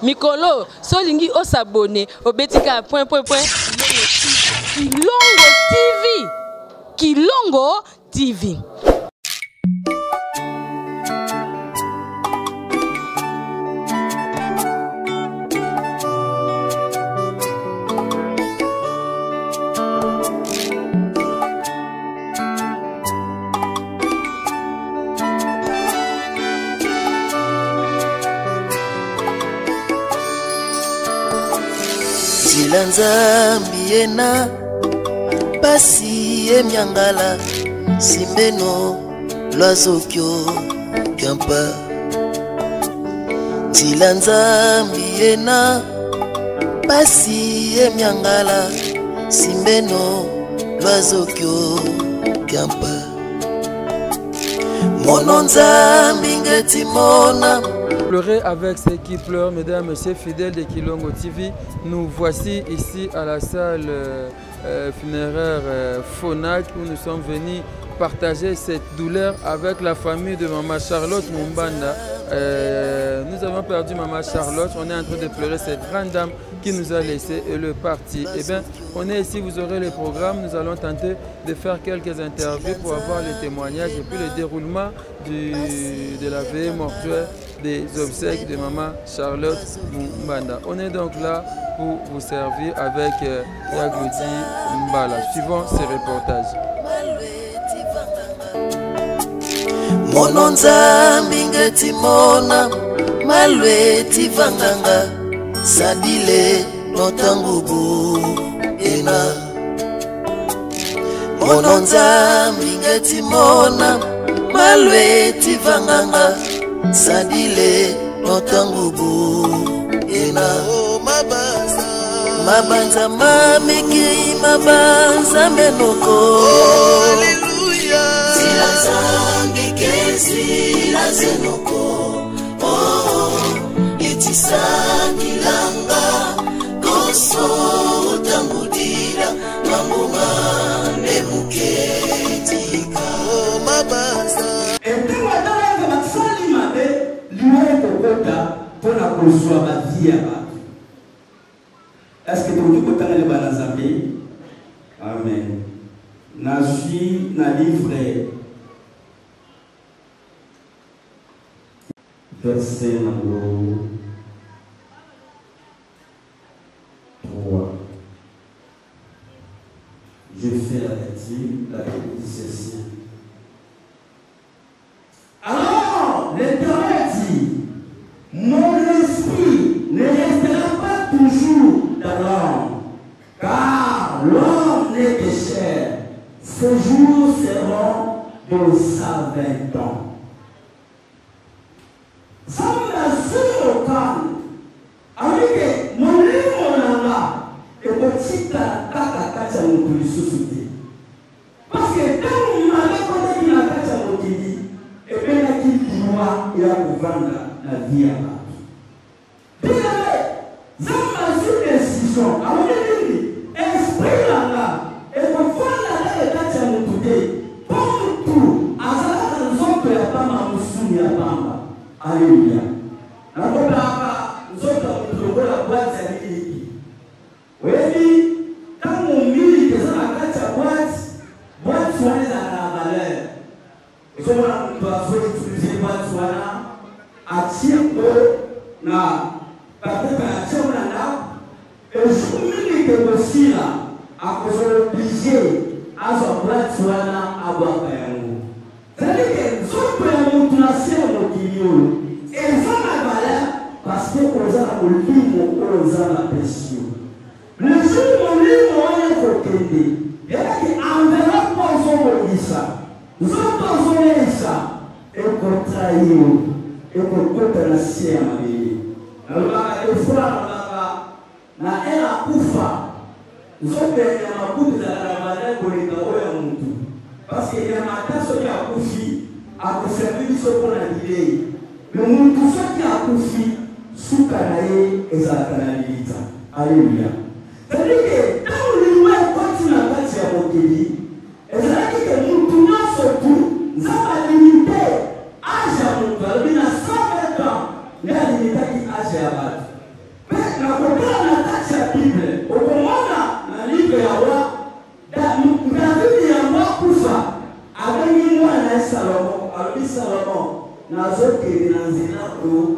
Mikolo, solingi o s'abonner au betika point. Kilongo TV. Silanzambi ena pasi emyangala simbeno lwazokyo kampa. Silanzambi ena pasi emyangala simbeno lwazokyo kampa. Mononzambi ngetimona. Pleurer avec ceux qui pleurent, mesdames et messieurs fidèles de Kilongo TV. Nous voici ici à la salle funéraire Fonac où nous sommes venus partager cette douleur avec la famille de Maman Charlotte Mumbanda. Nous avons perdu Maman Charlotte, on est en train de pleurer cette grande dame qui nous a laissé et le parti. Eh bien, on est ici, vous aurez le programme, nous allons tenter de faire quelques interviews pour avoir les témoignages et puis le déroulement de la veillée mortuaire des obsèques de Maman Charlotte Mumbanda. On est donc là pour vous servir avec Yaglodi Mbala. Suivons ce reportage. Mononzambi ngetimona malweti vanganga sadile notangubu ena. Mononzambi ngetimona malweti vanganga sadile notangubu ena. Mabanza mamiki mabanza menoko. Silazangi kesi lazenoko. Itisangi langa koso utangudira mamunga nemuketika. Mabanza Etewa dala matsali mabe liwe kokota pona kozwa badia ba. Est-ce que tu peux parler de Banazambi? Amen. Nashi na livre verset numéro 3. Je fais la lecture, la Bible dit ceci. Alors, l'Éternel dit, mon esprit ne restera pas toujours dans l'homme, car l'homme n'est que chair. Ces jours seront de 120 ans. Ça me sur le camp. Avec mon livre là, et petit kaka mon société. Parce que quand on m'a répondu qu'il a kacha mon kili, et bien là qu'il doit il a vendre la vie à la. Bien ça m'a sur décision. Alors je dis, esprit là, et pour faire la kacha mon côté, pour tout, à ça nous sommes prêts à pas m'amuser à Bamba. Alléluia. Alors là, nous sommes dans la boîte de l'Église. Oui, quand on dit que ça la kacha boîte soit dans la valeur. Et comme on doit utiliser boîte soit à tirer na peut-être à tirer là et je me dis que aussi là à cause de obligé à ce boîte soit à boire par nous. C'est-à-dire que ce que nous placer au milieu et ça la valeur parce que on a le livre on a la pression. Le jour où on lit on est côté et là qui enveloppe pour son ça. Nous avons ça et qu'on trahit et qu'on peut la sienne. Alors, il faut la haine à Koufa. Nous avons fait un coup de la valeur pour les gars. Parce qu'il y a un matin qui a Koufi à conserver ce qu'on a dit. Mais nous tout ça qui a Koufi sous Kanaï et Zakanalita. Alléluia. C'est-à-dire que quand on lui voit continuer à bâtir à Mokeli, et c'est-à-dire que nous tournons surtout, nous avons limité âge à mon père, il a 120 ans, mais la limité qui âge à battre. nakokala na kati ya Bible okomona na livre ya wa David ya mwa kufa abengi mwana ya Salomo alobi Salomo nazokende na nzela oyo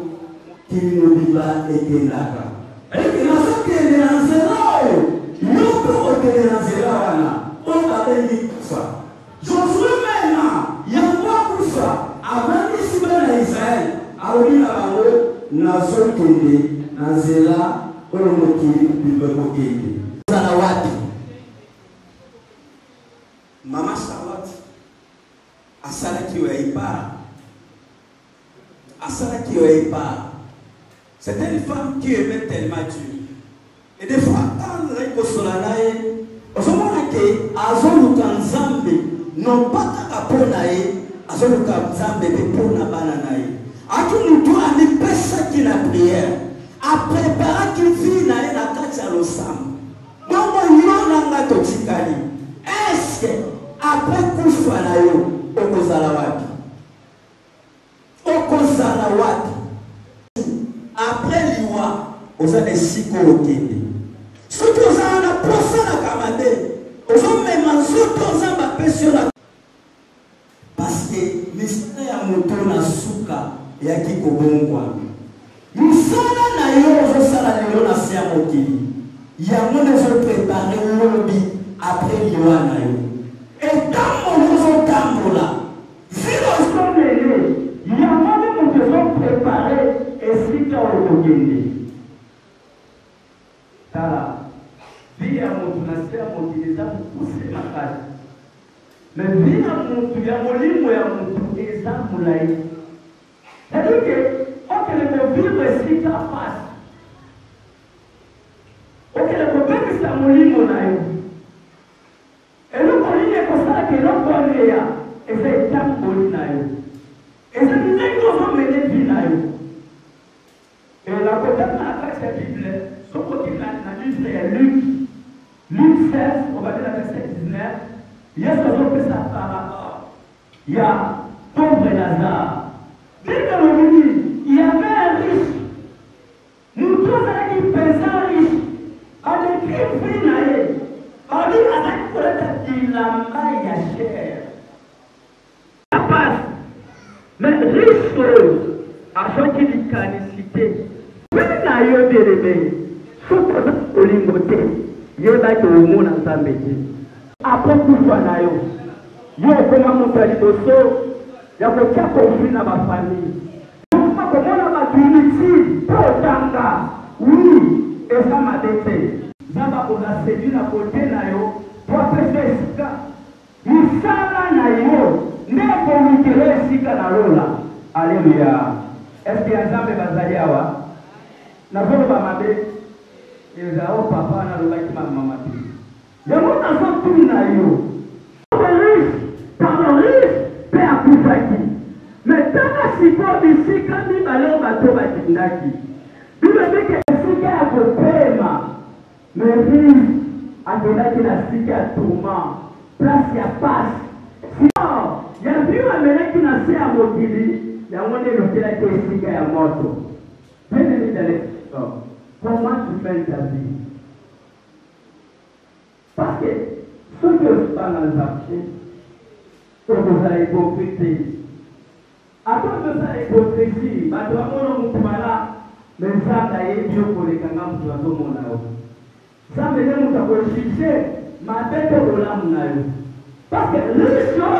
kimobimba ekendaka eke nazokende na nzela oyo yoko okende na nzela wana okabengi kufa Josué mena ya mwa kufa abandisi bana Israel alobi na bango nazokende na nzela oyo mokili bimba kokende zala wapi Maman Charlotte asalaki yo ipara asalaki yo ipara. C'était une femme qui aimait tellement Dieu. Et des fois, quand on est au soleil, on se demande que azoluka nzambe non pas kaponae azoluka nzambe pona bananae. Aki mutu ani pesa qui na prière a préparé qui vit na na kati ya losam. Mambo yona ngato tikali. Est-ce que après kufa na yo okozala wapi? Okozala wapi? Après liwa oza esiko okende. Soki ozala na posa na kamade ozomema nzoto ozamba pesi na parce que misala ya moto na suka yaki kobongwa. Misala na yo ozosala lelo na se ya mokili yango nezoprepare lobi après liwa na yo. Et tant que nous sommes là, si nous sommes menés, il y a un moment où nous devons préparer et si tu as autogéné. Tala, vie à mon tunasé à mon déjà pour pousser ma case. Mais vie à mon tu as mon lit ou à mon tu es à mon laïc. C'est-à-dire que, ok, le faut vivre si tu as face. Ok, le faut vivre si à mon lit mon laïc. Et le colline est comme ça que l'on connaît, et c'est tant bon. Et c'est une chose qui mène vie. Et la côté de la Bible, son côté de la Bible, c'est Luc 16, on va dire la verset 19. Il y a ce qu'on fait ça par rapport. Il y a pauvre Lazare. Dès que l'on dit, il y avait un riche. Nous tous qui pesons riche, on écrit vie. On dit avec la maille à chair. La passe. Mais riche, à ceux qui disent canicité. Mais n'a eu de réveil. Surtout au lingoté. Il y a des gens qui ont été. Après tout ça, il y a comment monter les dossiers. Il y a aucun conflit dans ma famille. Comment on a unité pour Tanga. Oui, et ça m'a détruit. Zamba on a séduit la côté na yo pour faire sika. Misala na yo ne komikere sika na lola. Alléluia. Est-ce que Zamba bazali awa? Na volo ba mabe. Ezao papa na lola ki mama pi. Yango na so tu na yo. Par riche, père Koufaki. Mais tant si pour bisika ni balo bato ba tindaki. Bible dit que sika ya kopema. Mais oui, à donner que la cité à tourment, place à passe. Sinon, il y a plus un mélèque qui n'a pas à Mokili, il y a un moment où il a été ici à moto. Venez dans l'extérieur. Comment tu fais ta vie? Parce que ceux qui ne sont pas dans le marché, vous avez hypocrisie. Après que ça hypocrisie, bah tu vas voir mon kumala, mais ça d'ailleurs Dieu pour les kangas tu vas voir mon août. Ça veut dire que nous avons cherché ma tête au lame. Parce que le show,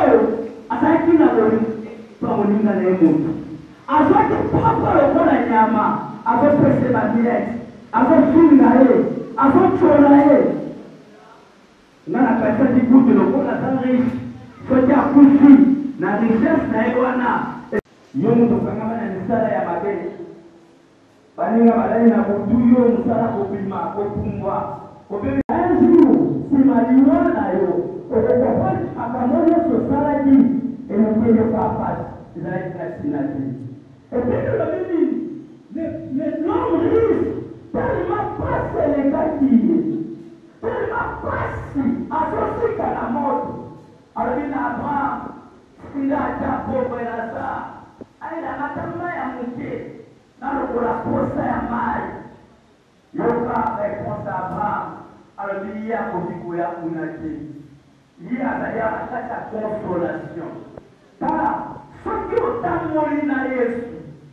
à ça qui n'a pas mon nom dans les mots. À ça qui papa le bon à Nyama, à votre presse ma direct, à votre fingaye, à votre choraye. Nana kasa di goût de l'eau, la riche, soit à coucher, la richesse naïwana. Yomu to kangama na nisala ya mageni. Baninga balai na kutuyo musala kupima kupumbwa. Obebe anzu simaliwana yo. Okokopani akamoyo society enokiyo papa zaidi na sinati. Ebendo la bibi le nom riche tellement passe les gâtilles. Tellement passe associé à la mort. Alors il n'a pas il a déjà pauvre la ça. Aïe la matama ya mouké. Nalo kola posa ya mali. Yo alobi ya kobikola kuna te ye azali kati ya consolation tala soki otamboli na yesu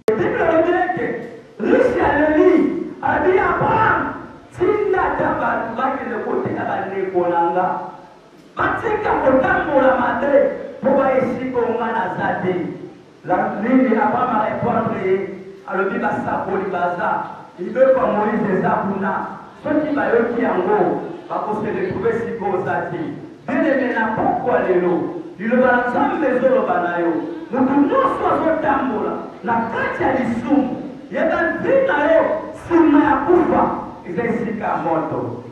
biblia elobi ete riche aleli abi abraham tinda ata bato bakende koteka bandeko na nga batika kotambola mabe mpo bayesika onga naza te nini abraham arépondre ye alobi basakoli baza libeko ya moïse eza kuna soki bayoki yango bakose retrouve sika oza te bien-aimé na pokwa lelo liloba na nzambe ezoloba na yo moto nyonso azotambola na kati ya lisumu yeba vi na yo nsima ya kufa eza esika ya moto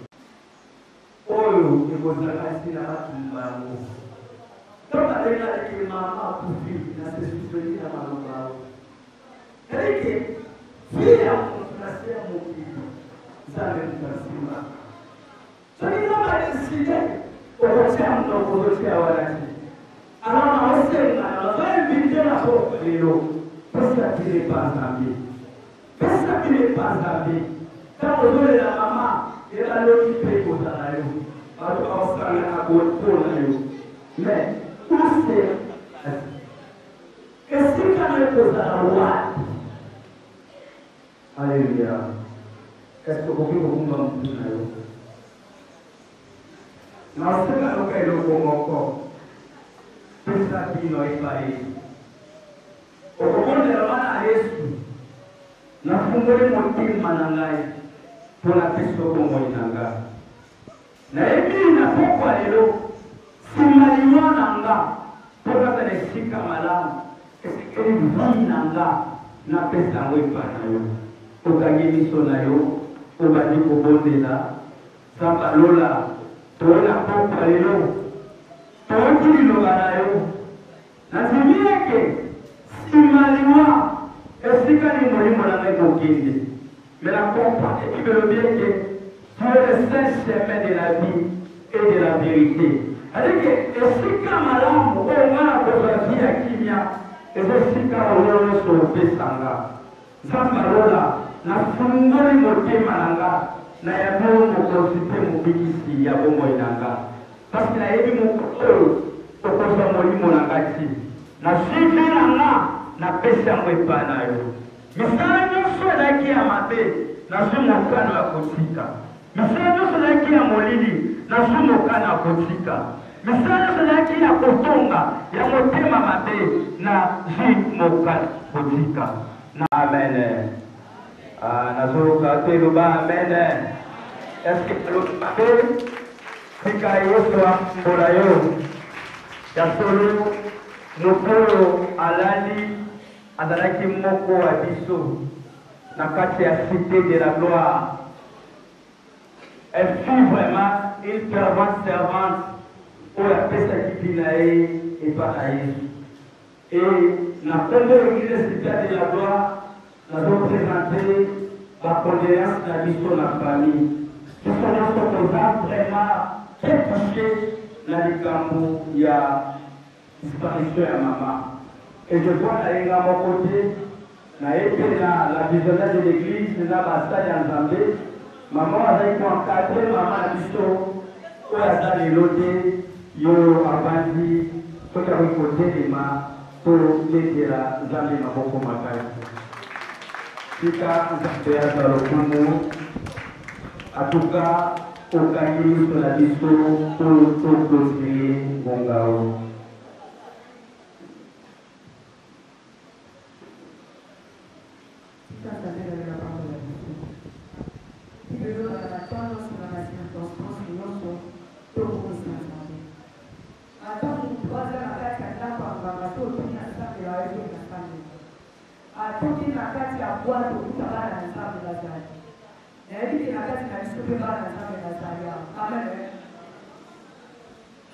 oyo ekozalaka esila batumba yango to balengaleki mama akufi na sesupeli na maloba ao elike vi ya moto na se ya mokili nzambe mutasimba soki nzambe adeside okotia moto okozotia wana te alors naosengana nazoinvite na poko lelo pesa tile pa nzambe pesa tile pa nzambe ntango ozolela mama elaloki mpe ekozala yo bato baosangana mpona yo mais use esika na ekozala wapi alleluya eske okoki kokumba motu na yo naosenga loka eloko moko pesa bino epai okokondela wana yesu nafungoli motema na ngai mpona pesa bomoi na nga nayebi na pokwa lelo nsima liwa na nga mpo kazala esika malamu esikeli vi na nga napesa yango epai na yo okangi miso na yo obandi kobondela nzambe alola toona pokwa lelo tooti liloba na yo nazimi eke nsima liwa esika limolimo na ngai kokende mais la comprendre et qui veut bien que tu es le seul chemin de la vie et de la vérité. C'est-à-dire que si comme malam au moins pour la vie à Kimia et si comme on est sur le sanga Zambalola na fungoli motema nanga na ya bongo konsite mobikisi ya bongo inanga parce que na yebi mokolo okoza molimo nanga ti na suivi nanga na pesa yango epai na yo misala nyonso elaki ya mabe nazwi mokano ya kotika misala nyonso elaki ya molili nazwi mokano ya kotika misala nyonso elaki ya kotonga ya motema mabe nazwi mokano kotika na amen nazoloka te eloba amen eske elobi mabe tika yesu ambola yo ya solo mokolo alali azalaki moko wa biso na kati ya cité de la gloire. Elle fut vraiment une fervente servante pour la paix qui et par Yesu. Et la première église cité de la gloire nous avons présenté la condoléance de la mission de la famille. Qui sont vraiment très touchés dans les camps il y a disparition à maman. Et je vois à mon côté, la visionnage de l'église, na basali en Zambé, maman a été encadrée, maman a dit au hasard l'autre, yo abandi, tout à côté des mains, pour l'aider la Zambé na boko makai. Tika Zambé a dans le Kumu, en tout cas, au Kagiri sur la disto, pour clôturer Bongao.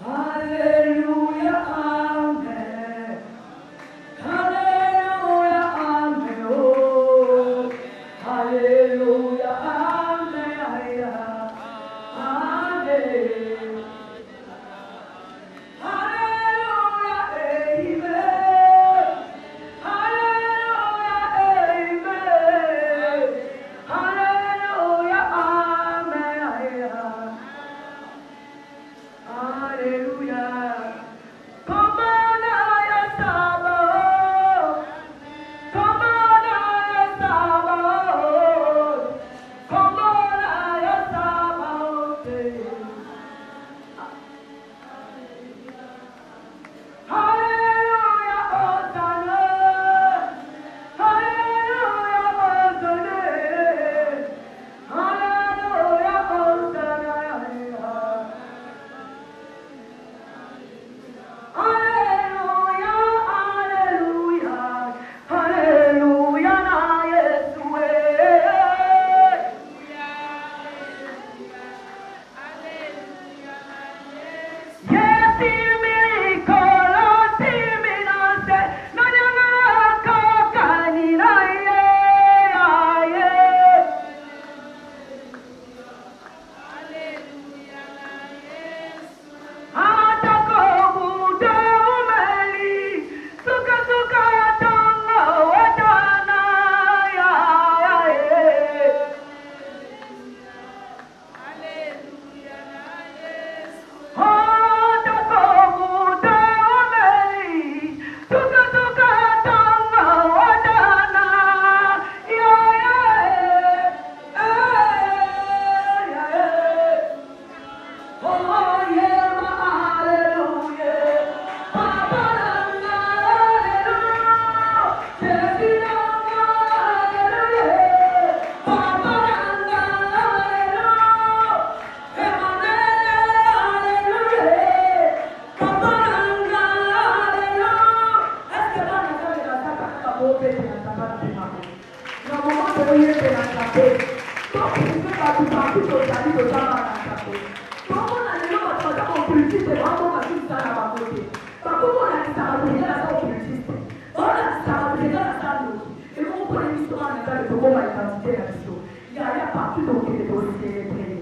Hallelujah, amen. Hallelujah, amen. Oh, hallelujah, amen. Amen. Hallelujah, amen. Hallelujah, amen. Hallelujah, amen. santé à biso. Il y a partout donc des dossiers prêts.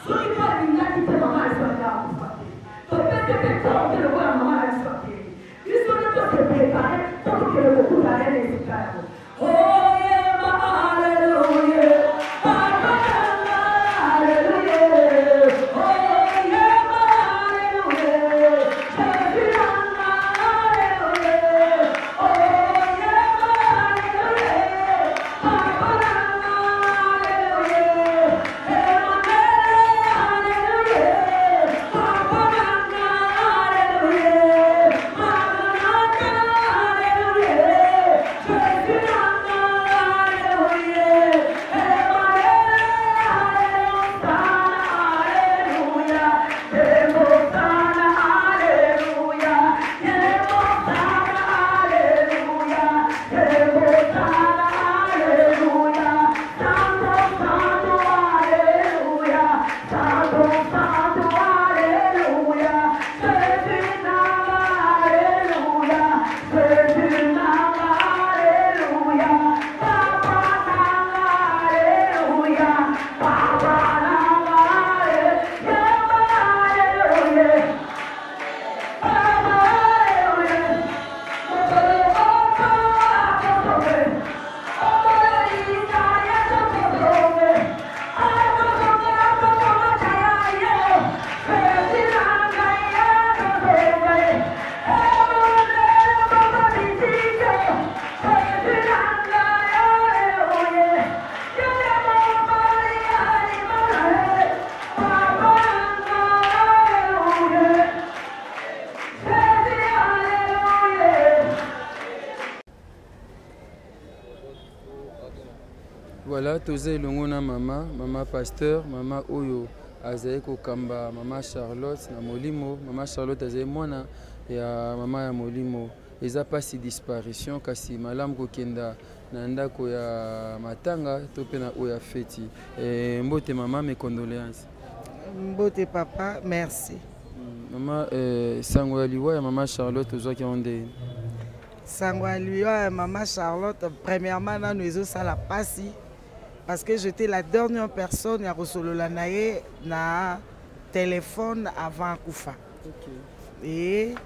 Ce qui va il y a qui te maman est sortie à vous passer. Donc peut-être que tant que le voir maman est sortie. Il faut que se préparer tant que le beaucoup d'années les éclats. Oh yeah, hallelujah. Voilà, toze longona mama pasteur, mama oyo azaye kokamba mama Charlotte na molimo, mama Charlotte azaye mwana ya mama ya molimo. Eza pasi disparition kasi malamu kokenda na ndako ya matanga to pe na oya feti. Mbote mama, mes condoléances. Mbote papa, merci. Mama sango ya liwa ya mama Charlotte ozwaki onde? Sango ya liwa ya mama Charlotte premièrement na nous ça la pasi parce que j'étais la dernière personne à recevoir naye na téléphone avant kufa. Okay.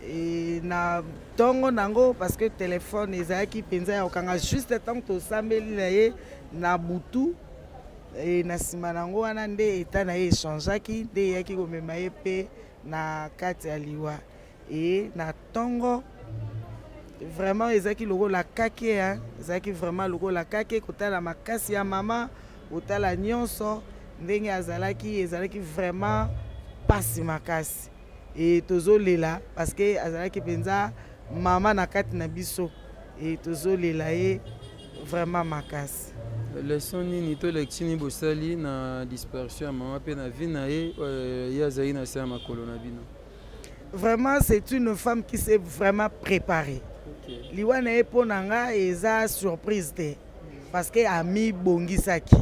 Et na tongo nango parce que téléphone ezaki penza ya okanga juste tant to sambeli naye na butu et na sima nango wana nde eta na échangeaki nde yaki komema ye pe na kati ya liwa et na tongo vraiment ezaki logo la kake hein ezaki vraiment logo la kake kotala makasi ya mama kotala nyonso ndenge azalaki ezalaki vraiment pasi makasi et tozolela parce que azalaki penza mama na kati na biso et tozolela ye vraiment makasi. Leçon nini to lektini bosali na dispersion ya mama pe na vie na ye yazali na se ya makolo na bino? Vraiment c'est une femme qui s'est vraiment préparée. Liwa na ye po nanga eza surprise te parce que ami bongisaki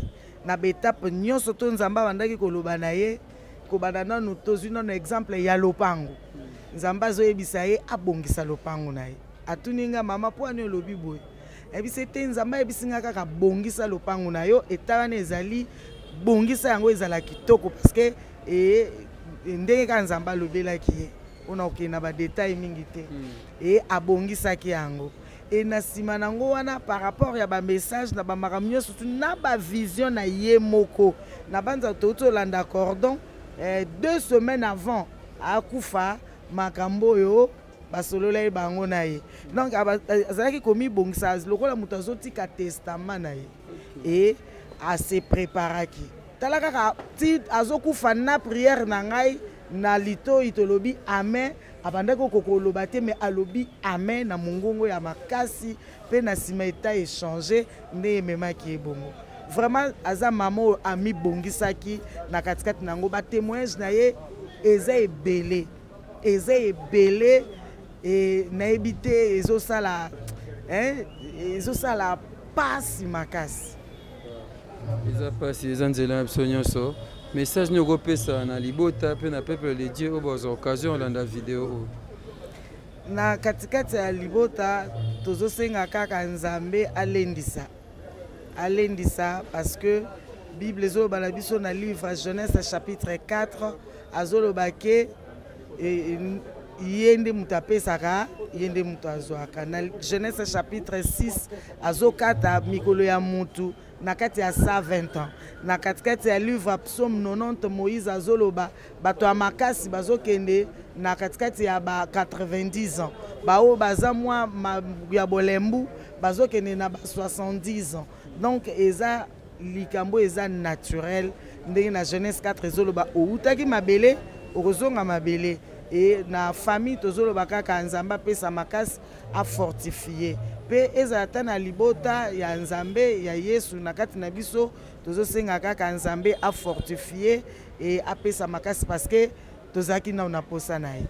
na betape nyonso to nzamba bandaki koloba na ye kobanda nanu tozwi nano exemple ya lopango nzamba azoyebisa ye abongisa lopango na ye atuninga mama po ani olobi boye ebisi te nzamba ebisinga kaka bongisa lopango na yo etalana ezali bongisa yango ezala kitoko parce que ndenge ka nzamba alobelaki ye ona okena ba détail mingi te et abongisaki yango et na sima nango wana par rapport ya ba message na ba makamyo surtout na ba vision na ye moko na banza toto landa cordon 2 semaines avant akufa makambo yo basolola bango na ye donc azalaki komi bongisa lokola muto azotika testament na ye et a se préparaki talaka ti azokufa na prière na ngai na lito itolobi amen abandako kokoloba te mais alobi amen na mongongo ya makasi pe na sima eta échanger nde memaki ebongo vraiment aza mama ami bongisaki na katikati nango ba témoignage na ye eza ebele et na ebité ezosala pasi makasi eza pasi eza nzela ya biso nyonso. Message ni kopesa na libota pe na peuple de Dieu oboza occasion landa vidéo na katikati ya libota tozosenga kaka nzambe alendisa alendisa parce que Bible ezoloba na biso na livre Genèse chapitre 4 azoloba ke yende mutu apesaka yende mutu azwaka. Na Genèse chapitre 6 azokata mikolo ya mutu na kati ya 120 ans. Na katikati ya livre Psaume 90 Moïse azoloba bato ya makasi bazokende na katikati ya ba 90 ans. Bao baza mwa ya bolembu bazokende na ba 70 ans. Donc eza likambo eza naturel ndenge na Genèse 4 ezoloba outaki mabele okozonga mabele. Et na famille tozoloba kaka Nzambe apesa makasi a fortifier pe ezalata na libota ya Nzambe ya Yesu na kati na biso tozosenga kaka Nzambe a fortifier et apesa makasi parce que tozaki na unaposa na ye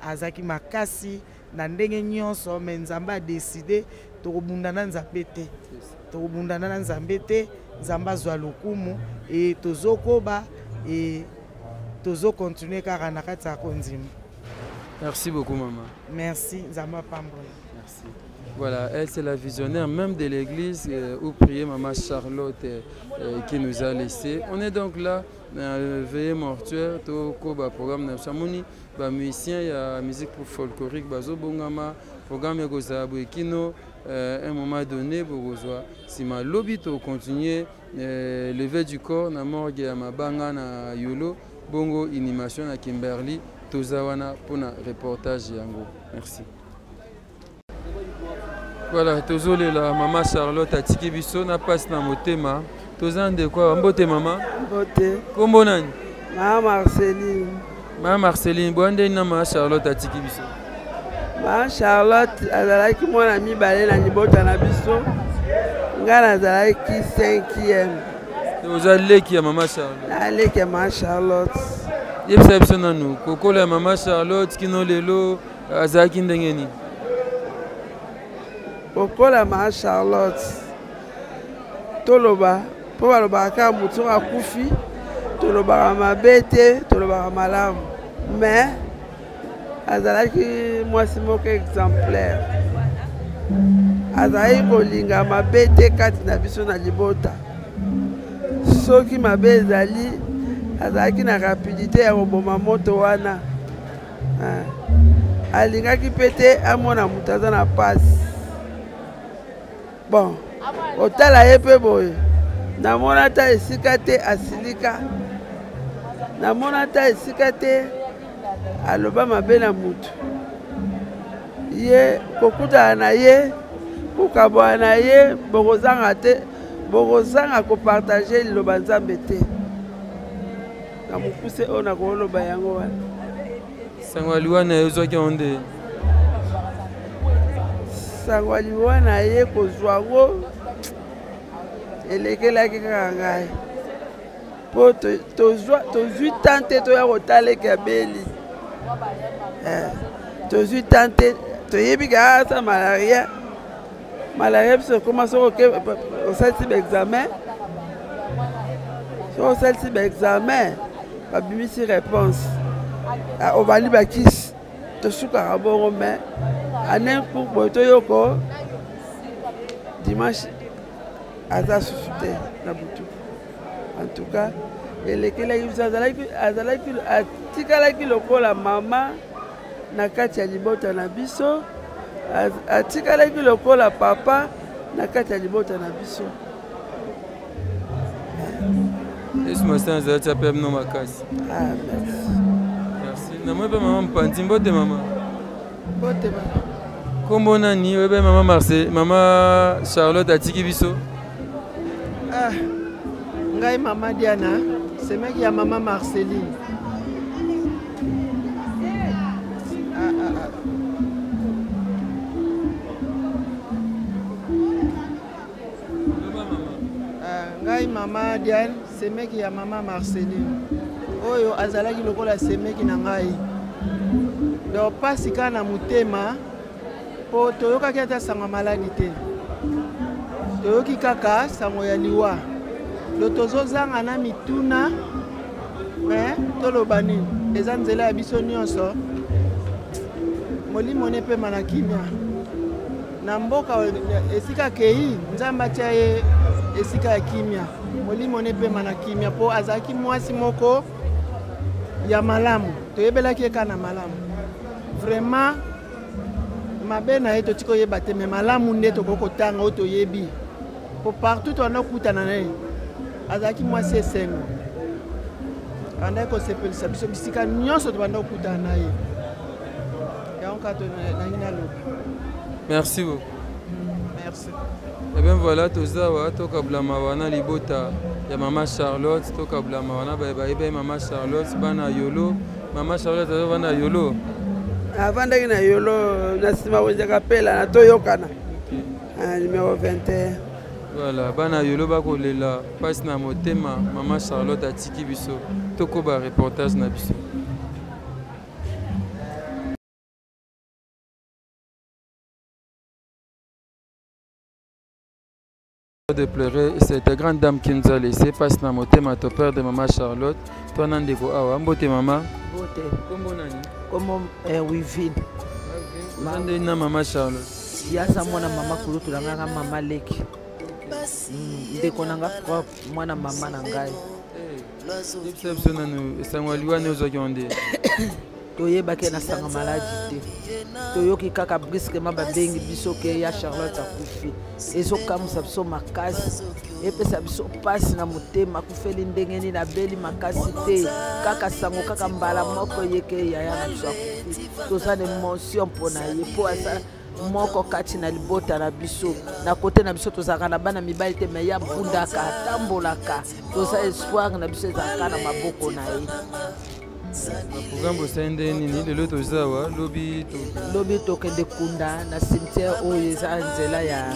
azaki makasi na ndenge nyonso mais Nzambe a décidé tokobundana Nzambe te tokobundana na Nzambe te Nzambe azwa lokumu et tozokoba et tozo continuer car na kati ya konzima. Merci beaucoup maman. Merci Nzamba Pambola. Merci. Voilà, elle c'est la visionnaire même de l'église où priait maman Charlotte qui nous a laissé. On est donc là veillée mortuaire toko ba programme na chamoni ba musicien ya musique pour folklorique bazo bongama programme ya kozabo ekino un moment donné bozwa sima lobito continuer lever du corps na morgue ya mabanga na Yolo. Bongo animation à Kimberly, Tozawana pour un reportage yango. Merci. Voilà, Tozole la maman Charlotte a tiki biso na passe na motema. Tozan de quoi? Mbote maman? Mbote. Kombo nani? Maman Marceline. Maman Marceline, bonde na maman Charlotte a tiki biso. Maman Charlotte azalaki mwana mibale na libota na biso. Ngana azalaki 5e. Vous allez qui à maman Charlotte? Allez qui maman Charlotte. Il y a personne à nous. Coco la maman Charlotte qui nous les lots azaki ndengeni. Coco la maman Charlotte. Toloba, pour baloba ka mutu akufi, toloba mabete, toloba malamu. Mais azalaki mwasi moko exemplaire. Azalaki kolinga mabete kati na biso na libota. Soki mabe ezali azalaki na rapidité ya koboma moto wana alingaki pete amona moto aza na pasi bon otala ye mpe boye namona ata esika te asilika namona ata esika te aloba mabe na moto ye kokutana na ye kokabwana na ye bokozanga te bokozanga kopartager liloba Nzambe te na mokuse oyo nakoloba yango wana sangwa liwana ezwaki onde sangwa liwana ye kozwa ngo elekelaki kaka ngai mpo tozwi tante toya kotaleka ya beli tozwi tante toyebi kaka asa malaria malaria biso ekoma soki osalisi baexamen soki osalisi baexamen babimisi réponse obandi bakisi tosukaka bongo mais anen cour boye toyoko dimanche aza susu te na butu en tout cas elekelaki biso azalaki atikalaki lokola mama na kati ya libota na biso atikalaki lokola papa na kati ya libota na biso. Laisse-moi ça, ça t'appelle non makasi. Ah merci. Merci. Na moi pe maman Mpanti mbote maman. Mbote maman. Kombo nani webe maman Marcel, maman Charlotte atiki biso. Ah. Ngai maman Diana, c'est mec ya maman Marceline. Ngai maman Diane, c'est mec ya maman Marceline. Oyo azalaki lokola semeki na ngai. Donc pasika na mutema po toyokaki ata sango maladi te. Toyoki kaka sango ya liwa. Do tozozanga na mituna mais toloba nini eza nzela ya biso nyonso molimo ne pe mana kimia na mboka esika kei Nzambe atia ye esika ya kimia molimo nepema na kimia po azaki mwasi moko ya malamu toyebelaki eka na malamu vraiment mabe na ye totiki oyeba te me malamu nde tokokotanga oyo toyebi po partout toanokutana na ye azalaki mwasi esengo bandaki kosepelisa biso bisika nyonso tobanda kokutana na ye yango kaka nangi naloba. Merci beaucoup. Merci. Et bien voilà, tozawa tokabulama wana libota ya Mama Charlotte, tokabulama wana bayiba Mama Charlotte bana yolo. Mama Charlotte bana yolo. Avandaki na yolo na sima wenzaka pela na toyokana. Numéro 21. Voilà, bana yolo bakolela passe na motema Mama Charlotte atiki biso. Tokoba reportage na biso. De pleurer, cette grande dame qui nous a laissé passe na motema to père de Mama Charlotte. Toi nandeko awa mbote mama. Mbote. Kombo nani? Kombo Wivine. Mande na Mama Charlotte. Yasa mwana mama kulutu nganga mama leki. Ndeko nanga propre mwana mama na ngai. Depuis nanu sangwaliwa ne ozokonde. Toyebaki na sanga maladi te. Toyoki kaka brusquement babengi biso ke ya Charlotte akufi. Ezokamusa biso makasi. Epesa biso pasi na motema kufeli ndenge nini na beli makasi te. Kaka sango kaka mbala moko yeke yaya na biso akufi. Toza na émotion mpona ye po asa moko kati na libota na biso na kote na biso tozaka na bana mibali te me ya bundaka tambolaka toza espoir na biso ezaka na maboko na ye. Programme sende nini lelo tozawa lobi tokende kunda na cimetière oyo eza nzela ya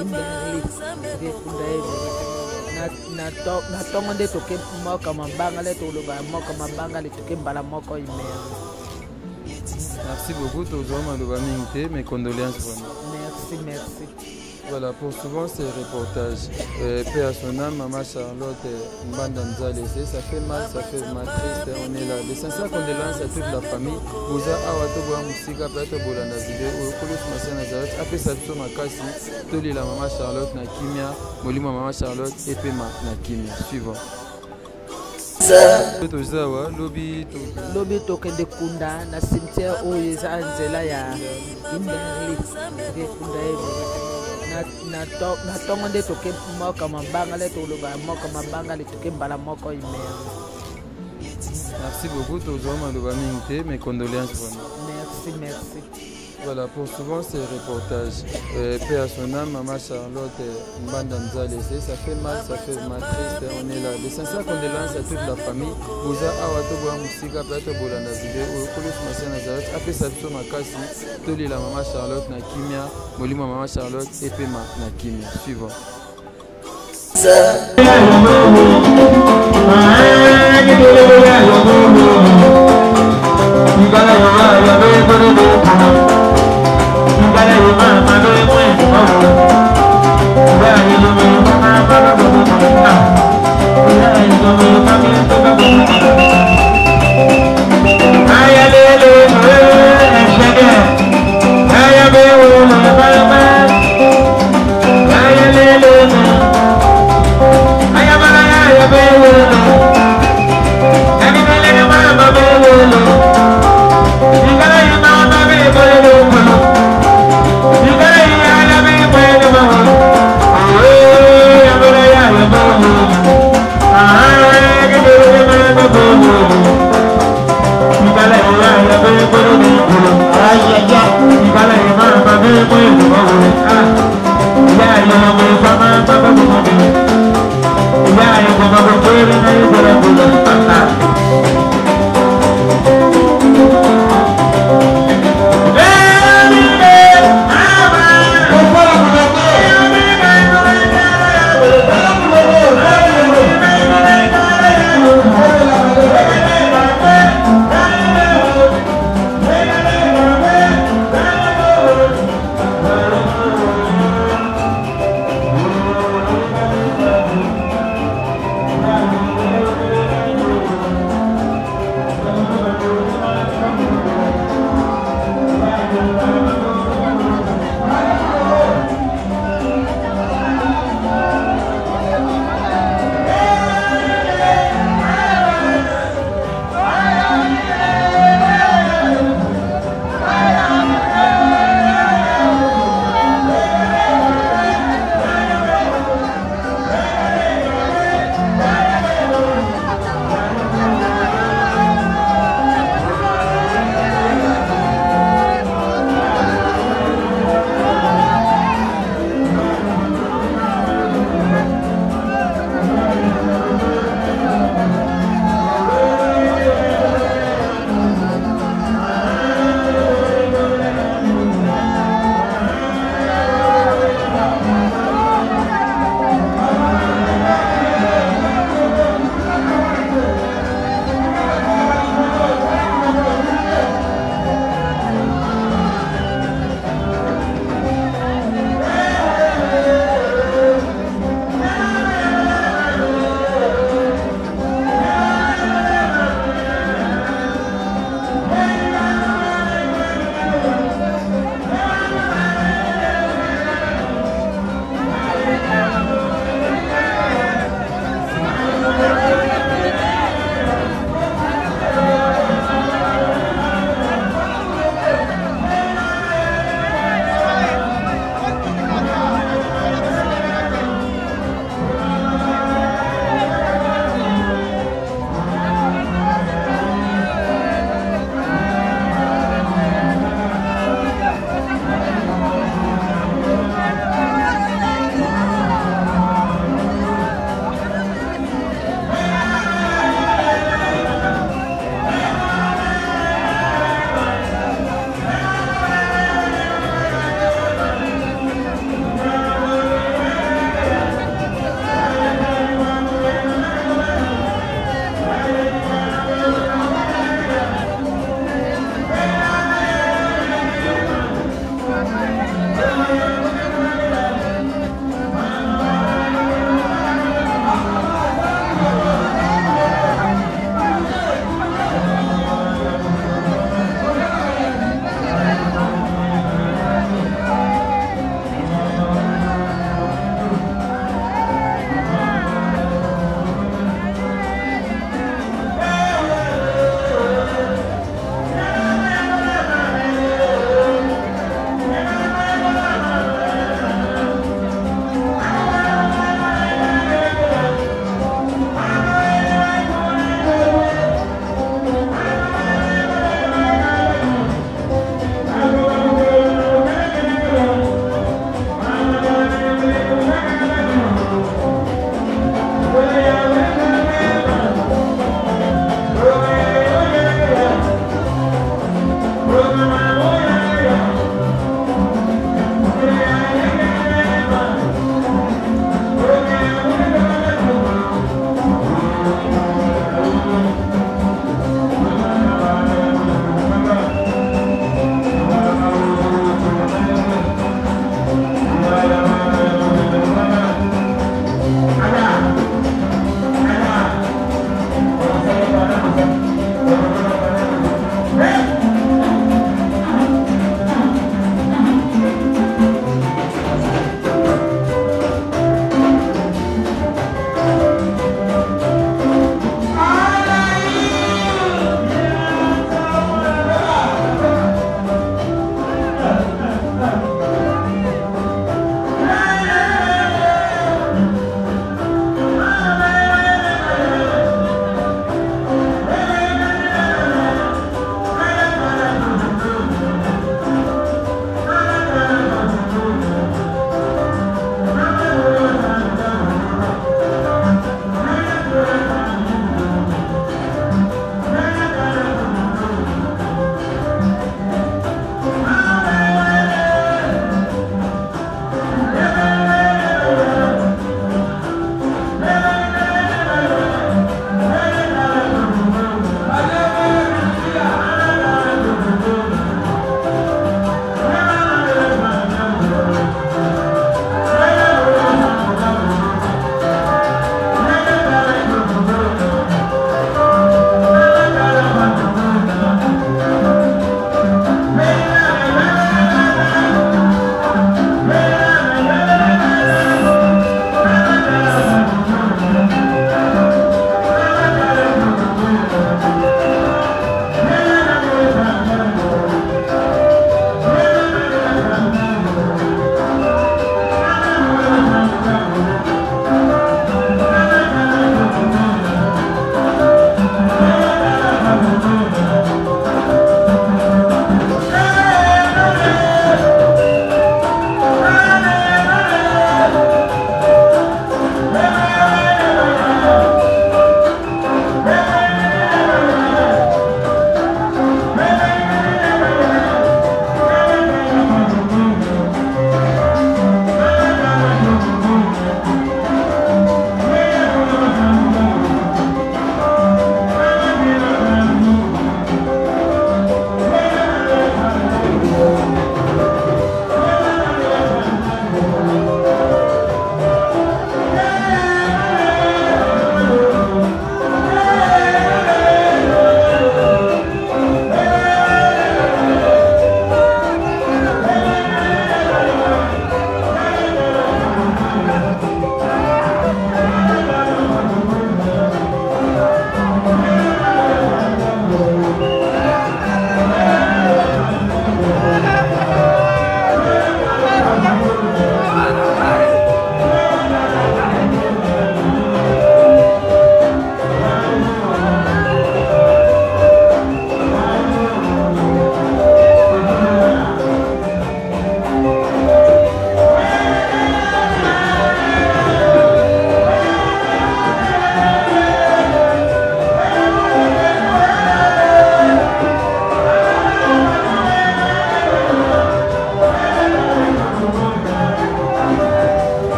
Imbali kunda na tongo nde toke moka mabanga le toloba moka mabanga le toke mbala moko imere. Merci beaucoup, mes condoléances vraiment. Merci. Voilà, pour souvent ces reportages. Paix à son âme, Mama Charlotte Mbanda nous a laissé. Ça fait mal triste, on est là. Les sincères condoléances à toute la famille. Vous avez Awatoboa Moussika, Pato Bolanda Vidéo, Okolos Massé Nazareth, après Sapso Makasi, Toli la Mama Charlotte Nakimia, Molima Mama Charlotte et Pema Nakimia. Suivant. Lobi tokende kunda na cimetière oyo eza nzela ya Imbali kunda na tongo nde toke moka mabanga le toloba moka mabanga le toke mbala moko imere. Merci beaucoup, mes condoléances vraiment. Merci. Voilà, pour souvent ces reportages. Paix à son âme, Mama Charlotte Mbanda nous a laissé. Ça fait mal triste, on est là. Les sincères condoléances à toute la famille. Vous avez Awatoboa Moussika, Pato Bolanda Vidéo, Okolos Massé Nazareth, après Sapso Makasi, Toli la Mama Charlotte Nakimia, Molima Mama Charlotte et Pema Nakimia. Suivant. Yeah,